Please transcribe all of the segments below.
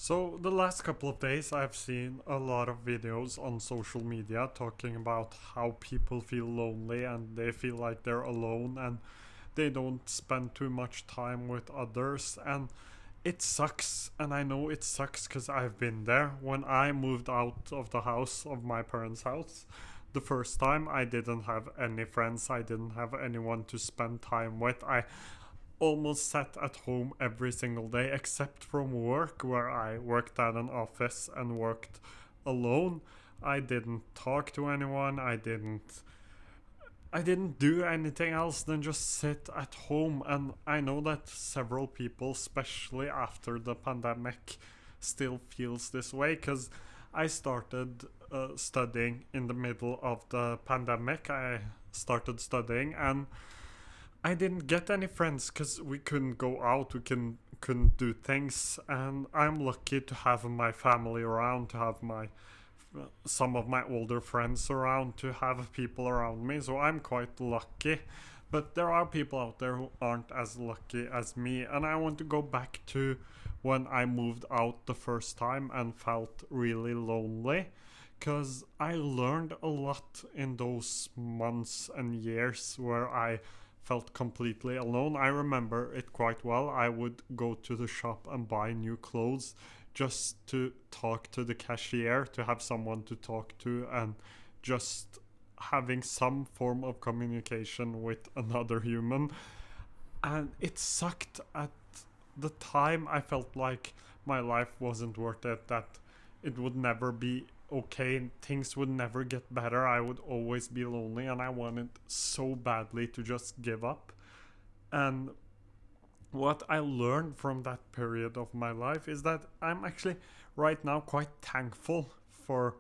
So, the last couple of days, I've seen a lot of videos on social media talking about how people feel lonely and they feel like they're alone and they don't spend too much time with others. And it sucks. And I know it sucks because I've been there. When I moved out of the house, of my parents' house, the first time, I didn't have any friends, I didn't have anyone to spend time with. I almost sat at home every single day except from work, where I worked at an office and worked alone. I didn't talk to anyone. I didn't do anything else than just sit at home. And I know that several people, especially after the pandemic, still feels this way because I started studying in the middle of the pandemic. I started studying and I didn't get any friends because we couldn't go out, couldn't do things, and I'm lucky to have my family around, to have my some of my older friends around, to have people around me. So I'm quite lucky. But there are people out there who aren't as lucky as me, and I want to go back to when I moved out the first time and felt really lonely. Because I learned a lot in those months and years where I felt completely alone. I remember it quite well. I would go to the shop and buy new clothes just to talk to the cashier, to have someone to talk to, and just having some form of communication with another human. And it sucked at the time. I felt like my life wasn't worth it, that it would never be okay, things would never get better, I would always be lonely, and I wanted so badly to just give up. And what I learned from that period of my life is that I'm actually right now quite thankful for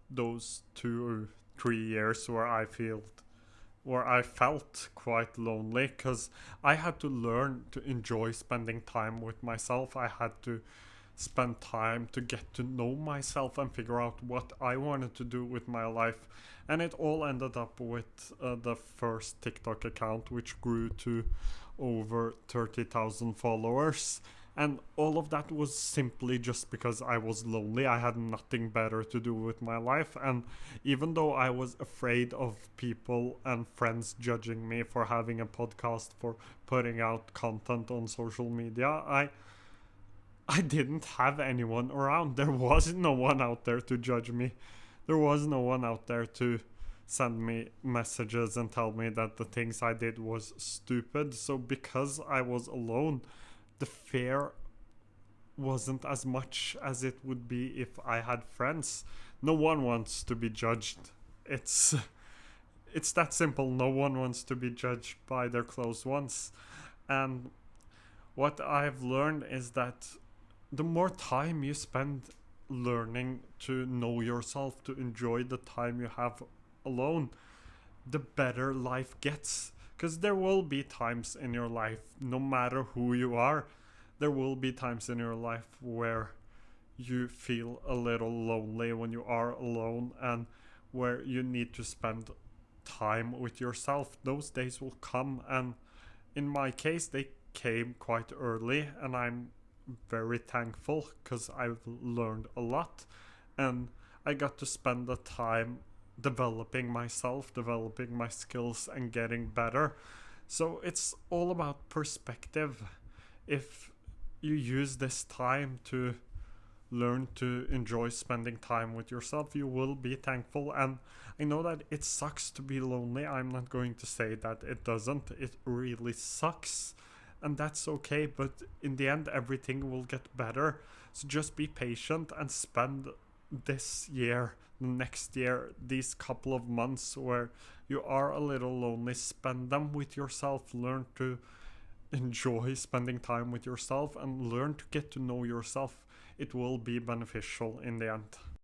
those 2 or 3 years where I felt quite lonely, because I had to learn to enjoy spending time with myself. I had to spend time to get to know myself and figure out what I wanted to do with my life. And it all ended up with the first TikTok account, which grew to over 30,000 followers. And all of that was simply just because I was lonely. I had nothing better to do with my life. And even though I was afraid of people and friends judging me for having a podcast, for putting out content on social media, I didn't have anyone around. There was no one out there to judge me. There was no one out there to send me messages and tell me that the things I did was stupid. So because I was alone, the fear wasn't as much as it would be if I had friends. No one wants to be judged. It's that simple. No one wants to be judged by their close ones. And what I've learned is that the more time you spend learning to know yourself, to enjoy the time you have alone, the better life gets. Because there will be times in your life, no matter who you are, there will be times in your life where you feel a little lonely when you are alone, and where you need to spend time with yourself. Those days will come, and in my case, they came quite early, and I'm very thankful because I've learned a lot, and I got to spend the time developing myself, developing my skills, and getting better. So it's all about perspective. If you use this time to learn to enjoy spending time with yourself, you will be thankful. And I know that it sucks to be lonely. I'm not going to say that it doesn't. It really sucks. And that's okay. But in the end, everything will get better. So just be patient and spend this year, next year, these couple of months where you are a little lonely, spend them with yourself. Learn to enjoy spending time with yourself and learn to get to know yourself. It will be beneficial in the end.